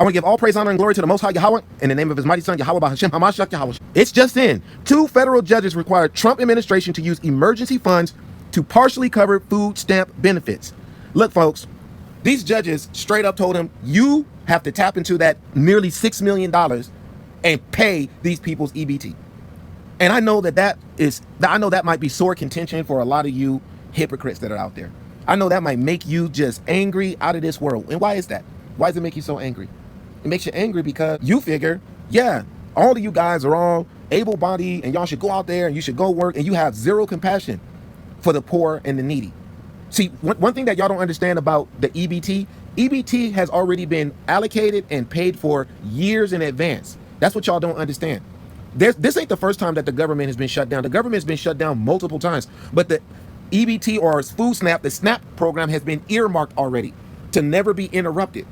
I want to give all praise, honor, and glory to the Most High Yahweh in the name of His mighty Son, Yahweh Bahashem Hamashiach Yahweh. It's just in. 2 federal judges required Trump administration to use emergency funds to partially cover food stamp benefits. Look, folks, these judges straight up told him, you have to tap into that nearly $6 million and pay these people's EBT. And I know that might be sore contention for a lot of you hypocrites that are out there. I know that might make you just angry out of this world. And why is that? Why does it make you so angry? It makes you angry because you figure, yeah, all of you guys are all able-bodied and y'all should go out there and you should go work, and you have zero compassion for the poor and the needy. See, one thing that y'all don't understand about the EBT has already been allocated and paid for years in advance. That's what y'all don't understand. This ain't the first time that the government has been shut down. The government has been shut down multiple times, but the EBT or food SNAP, the SNAP program, has been earmarked already to never be interrupted.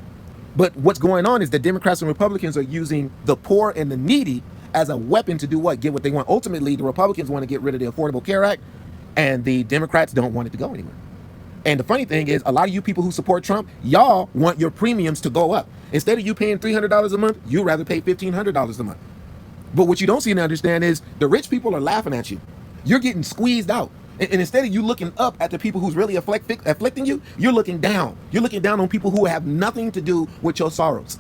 But what's going on is the Democrats and Republicans are using the poor and the needy as a weapon to do what? Get what they want. Ultimately, the Republicans want to get rid of the Affordable Care Act, and the Democrats don't want it to go anywhere. And the funny thing is, a lot of you people who support Trump, y'all want your premiums to go up. Instead of you paying $300 a month, you'd rather pay $1,500 a month. But what you don't seem to understand is the rich people are laughing at you. You're getting squeezed out. And instead of you looking up at the people who's really afflicting you, you're looking down. You're looking down on people who have nothing to do with your sorrows.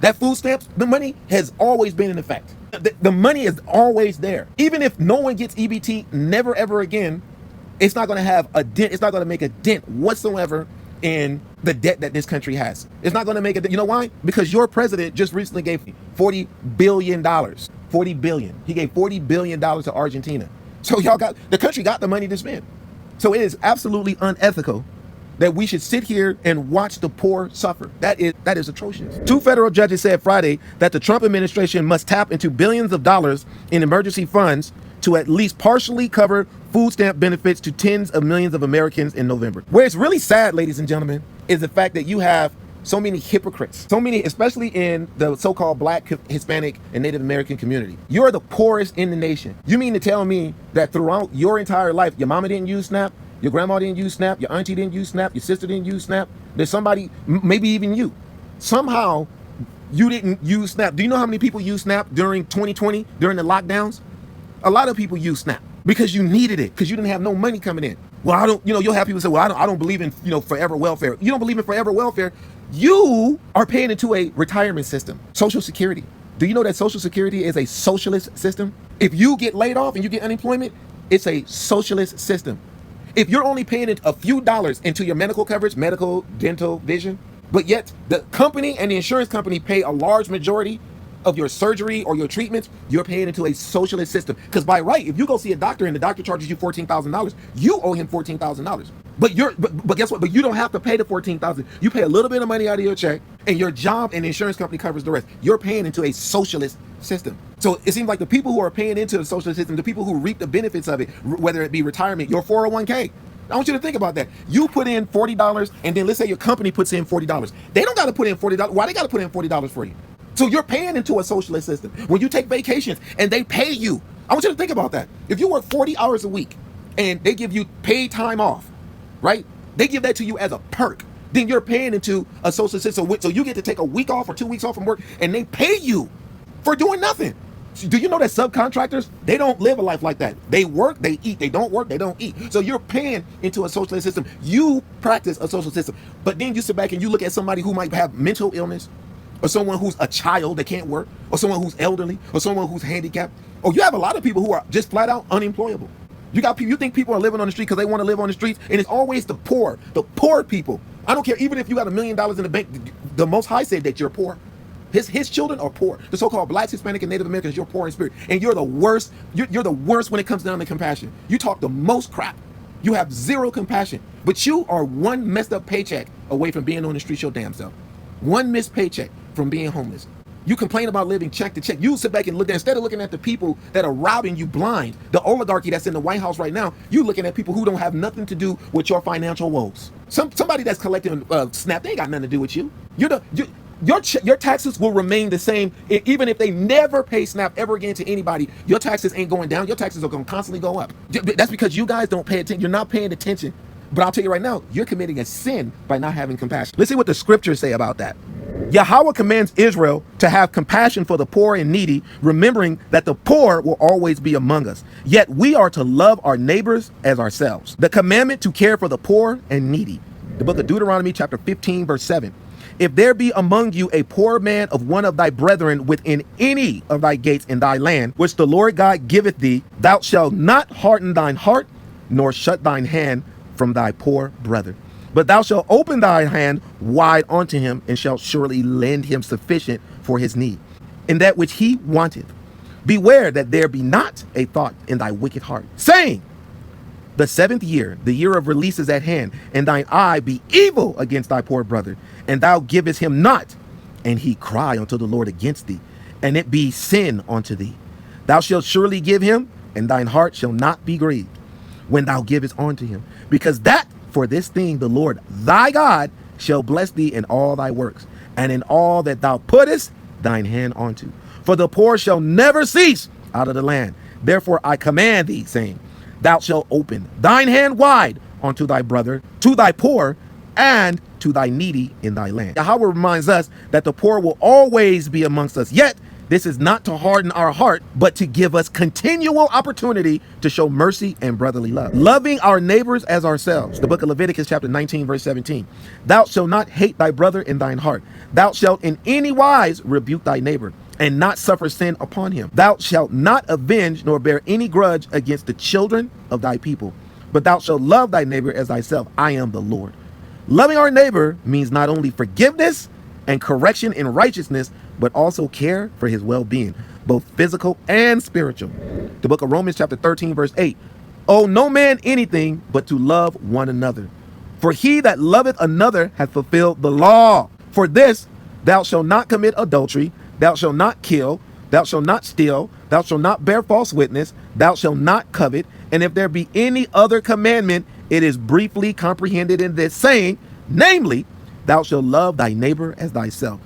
That food stamps, the money has always been in effect. The money is always there. Even if no one gets EBT, never ever again, it's not going to have a dent. It's not going to make a dent whatsoever in the debt that this country has. It's not going to make it. You know why? Because your president just recently gave $40 billion. $40 billion. He gave $40 billion to Argentina. So the country got the money to spend. So it is absolutely unethical that we should sit here and watch the poor suffer. That is atrocious. 2 federal judges said Friday that the Trump administration must tap into billions of dollars in emergency funds to at least partially cover food stamp benefits to tens of millions of Americans in November. Where it's really sad, ladies and gentlemen, is the fact that you have so many hypocrites, so many, especially in the so-called Black, Hispanic, and Native American community. You're the poorest in the nation. You mean to tell me that throughout your entire life, your mama didn't use SNAP, your grandma didn't use SNAP, your auntie didn't use SNAP, your sister didn't use SNAP, there's somebody, maybe even you, somehow you didn't use SNAP. Do you know how many people used SNAP during 2020, during the lockdowns? A lot of people used SNAP because you needed it, because you didn't have no money coming in. Well, I don't, you'll have people say, well, I don't believe in, forever welfare. You don't believe in forever welfare. You are paying into a retirement system, Social Security. Do you know that Social Security is a socialist system? If you get laid off and you get unemployment, it's a socialist system. If you're only paying a few dollars into your medical coverage, medical, dental, vision, but yet the company and the insurance company pay a large majority of your surgery or your treatments, you're paying into a socialist system. Because by right, if you go see a doctor and the doctor charges you $14,000, you owe him $14,000. But guess what? But you don't have to pay the $14,000. You pay a little bit of money out of your check, and your job and the insurance company covers the rest. You're paying into a socialist system. So it seems like the people who are paying into the socialist system, the people who reap the benefits of it, whether it be retirement, your 401k. I want you to think about that. You put in $40, and then let's say your company puts in $40. They don't got to put in $40. Why they got to put in $40 for you? So you're paying into a socialist system. When you take vacations and they pay you, I want you to think about that. If you work 40 hours a week and they give you paid time off, right? They give that to you as a perk. Then you're paying into a socialist system. So you get to take a week off or 2 weeks off from work, and they pay you for doing nothing. So do you know that subcontractors, they don't live a life like that? They work, they eat. They don't work, they don't eat. So you're paying into a socialist system. You practice a social system. But then you sit back and you look at somebody who might have mental illness, or someone who's a child that can't work, or someone who's elderly, or someone who's handicapped. Or you have a lot of people who are just flat out unemployable. You think people are living on the street because they want to live on the streets, and it's always the poor people. I don't care, even if you got $1 million in the bank, the Most High said that you're poor. His children are poor. The so-called Blacks, Hispanic, and Native Americans, you're poor in spirit. And you're the worst. You're the worst when it comes down to compassion. You talk the most crap. You have zero compassion. But you are one messed up paycheck away from being on the street your damn self. One missed paycheck from being homeless. You complain about living check to check. You sit back and look there. Instead of looking at the people that are robbing you blind, the oligarchy that's in the White House right now, you looking at people who don't have nothing to do with your financial woes. Somebody that's collecting SNAP, they ain't got nothing to do with you. Your taxes will remain the same. Even if they never pay SNAP ever again to anybody, your taxes ain't going down. Your taxes are going to constantly go up. That's because you guys don't pay attention. You're not paying attention. But I'll tell you right now, you're committing a sin by not having compassion. Let's see what the scriptures say about that. Yahweh commands Israel to have compassion for the poor and needy, remembering that the poor will always be among us. Yet we are to love our neighbors as ourselves. The commandment to care for the poor and needy. The book of Deuteronomy chapter 15 verse 7. If there be among you a poor man of one of thy brethren within any of thy gates in thy land, which the Lord God giveth thee, thou shalt not harden thine heart, nor shut thine hand from thy poor brother. But thou shalt open thy hand wide unto him, and shalt surely lend him sufficient for his need, in that which he wanteth. Beware that there be not a thought in thy wicked heart, saying, the seventh year, the year of release is at hand, and thine eye be evil against thy poor brother, and thou givest him not, and he cry unto the Lord against thee, and it be sin unto thee. Thou shalt surely give him, and thine heart shall not be grieved when thou givest unto him, because that for this thing the Lord thy God shall bless thee in all thy works, and in all that thou puttest thine hand unto. For the poor shall never cease out of the land. Therefore I command thee, saying, thou shalt open thine hand wide unto thy brother, to thy poor, and to thy needy in thy land. Yahweh reminds us that the poor will always be amongst us, yet this is not to harden our heart, but to give us continual opportunity to show mercy and brotherly love. Loving our neighbors as ourselves. The book of Leviticus chapter 19 verse 17. Thou shalt not hate thy brother in thine heart. Thou shalt in any wise rebuke thy neighbor, and not suffer sin upon him. Thou shalt not avenge nor bear any grudge against the children of thy people, but thou shalt love thy neighbor as thyself. I am the Lord. Loving our neighbor means not only forgiveness and correction in righteousness, but also care for his well-being, both physical and spiritual. The book of Romans chapter 13 verse 8. Owe no man anything but to love one another. For he that loveth another hath fulfilled the law. For this, thou shalt not commit adultery, thou shalt not kill, thou shalt not steal, thou shalt not bear false witness, thou shalt not covet. And if there be any other commandment, it is briefly comprehended in this saying, namely, thou shalt love thy neighbor as thyself.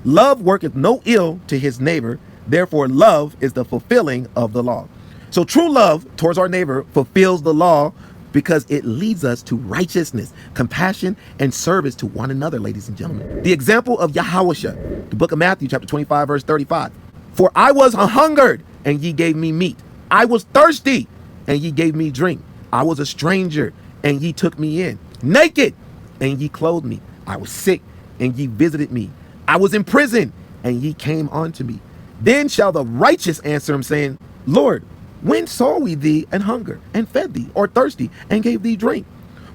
Love worketh no ill to his neighbor, therefore love is the fulfilling of the law. So true love towards our neighbor fulfills the law, because it leads us to righteousness, compassion, and service to one another, ladies and gentlemen. The example of Yahawashah, the book of Matthew chapter 25 verse 35. For I was hungered, and ye gave me meat. I was thirsty, and ye gave me drink. I was a stranger, and ye took me in. Naked, and ye clothed me. I was sick, and ye visited me. I was in prison, and ye came unto me. Then shall the righteous answer him, saying, Lord, when saw we thee an hunger, and fed thee, or thirsty, and gave thee drink?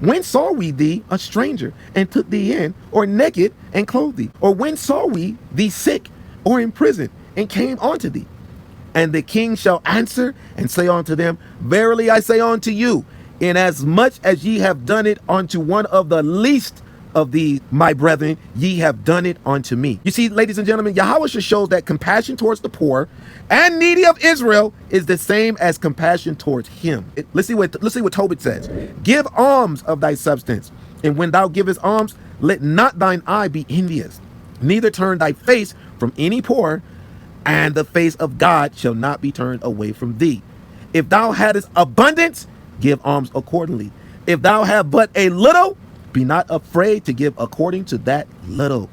When saw we thee a stranger, and took thee in, or naked, and clothed thee? Or when saw we thee sick, or in prison, and came unto thee? And the king shall answer and say unto them, Verily I say unto you, inasmuch as ye have done it unto one of the least of these, my brethren, ye have done it unto me. You see, ladies and gentlemen, Yahweh shows that compassion towards the poor and needy of Israel is the same as compassion towards him. Let's see what Tobit says. Give alms of thy substance, and when thou givest alms, let not thine eye be envious, neither turn thy face from any poor, and the face of God shall not be turned away from thee. If thou hadst abundance, give alms accordingly. If thou have but a little, be not afraid to give according to that little.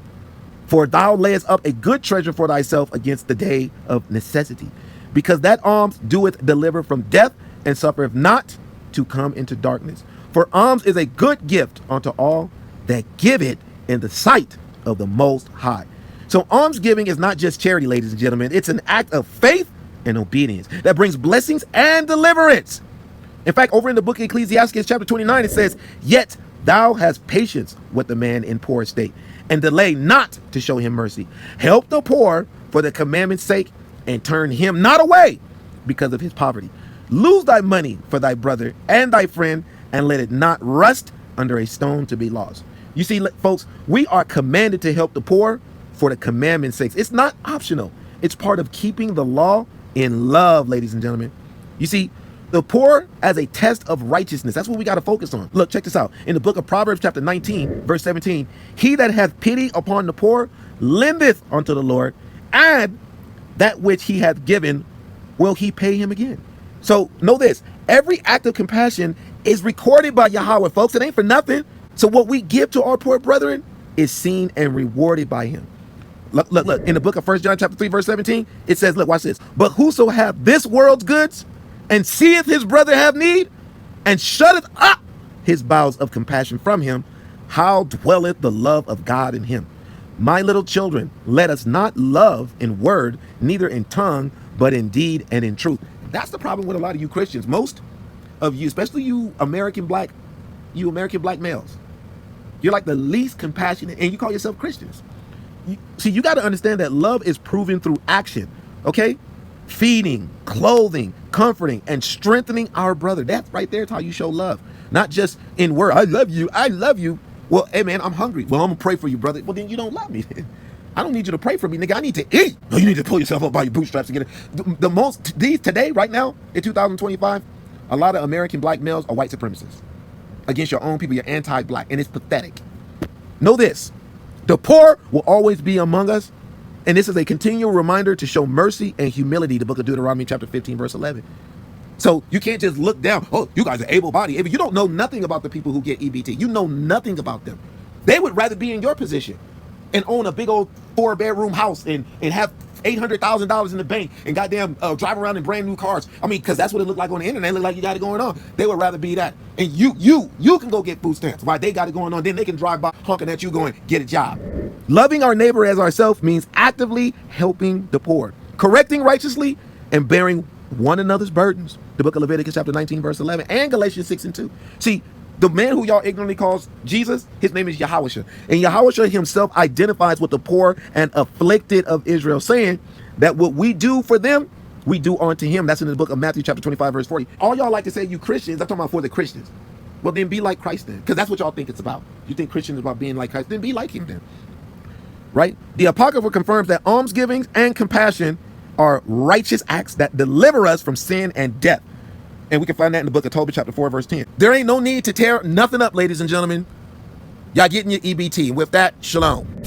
For thou layest up a good treasure for thyself against the day of necessity. Because that alms doeth deliver from death, and suffereth not to come into darkness. For alms is a good gift unto all that give it in the sight of the Most High. So alms giving is not just charity, ladies and gentlemen. It's an act of faith and obedience that brings blessings and deliverance. In fact, over in the book of Ecclesiastes chapter 29, it says, Yet thou hast patience with the man in poor estate, and delay not to show him mercy. Help the poor for the commandment's sake, and turn him not away because of his poverty. Lose thy money for thy brother and thy friend, and let it not rust under a stone to be lost. You see, folks, we are commanded to help the poor for the commandment's sake. It's not optional. It's part of keeping the law in love, ladies and gentlemen. You see, the poor as a test of righteousness. That's what we got to focus on. Look, check this out. In the book of Proverbs chapter 19, verse 17, he that hath pity upon the poor lendeth unto the Lord, and that which he hath given will he pay him again. So know this, every act of compassion is recorded by Yahweh, folks. It ain't for nothing. So what we give to our poor brethren is seen and rewarded by him. Look. In the book of 1 John chapter 3, verse 17, it says, look, watch this. But whoso hath this world's goods and seeth his brother have need and shutteth up his bowels of compassion from him, how dwelleth the love of God in him? My little children, let us not love in word, neither in tongue, but in deed and in truth. That's the problem with a lot of you Christians. Most of you, especially you American black males, you're like the least compassionate, and you call yourself Christians. See, you got to understand that love is proven through action, okay? Feeding, clothing, comforting, and strengthening our brother. That's right there. It's how you show love. Not just in word, I love you, I love you. Well, hey man, I'm hungry. Well, I'm gonna pray for you, brother. Well, then you don't love me. I don't need you to pray for me, nigga. I need to eat. No, you need to pull yourself up by your bootstraps and get it. The most, today, right now, in 2025, a lot of American black males are white supremacists against your own people. You're anti-black, and it's pathetic. Know this, the poor will always be among us, and this is a continual reminder to show mercy and humility, the book of Deuteronomy chapter 15, verse 11. So you can't just look down, oh, you guys are able-bodied. You don't know nothing about the people who get EBT. You know nothing about them. They would rather be in your position and own a big old 4-bedroom house and have $800,000 in the bank and goddamn drive around in brand new cars. I mean, because that's what it looked like on the internet. It looked like you got it going on. They would rather be that. And you can go get food stamps while they got it going on. Then they can drive by honking at you going, get a job. Loving our neighbor as ourselves means actively helping the poor, correcting righteously, and bearing one another's burdens. The book of Leviticus chapter 19, verse 11, and Galatians 6 and 2. See, the man who y'all ignorantly calls Jesus, his name is Yahawashah. And Yahawashah himself identifies with the poor and afflicted of Israel, saying that what we do for them, we do unto him. That's in the book of Matthew chapter 25, verse 40. All y'all like to say, you Christians, I'm talking about for the Christians. Well, then be like Christ then, because that's what y'all think it's about. You think Christian is about being like Christ, then be like him then. Right? The Apocrypha confirms that almsgivings and compassion are righteous acts that deliver us from sin and death. And we can find that in the book of Tobit chapter 4, verse 10. There ain't no need to tear nothing up, ladies and gentlemen. Y'all getting your EBT. And with that, shalom.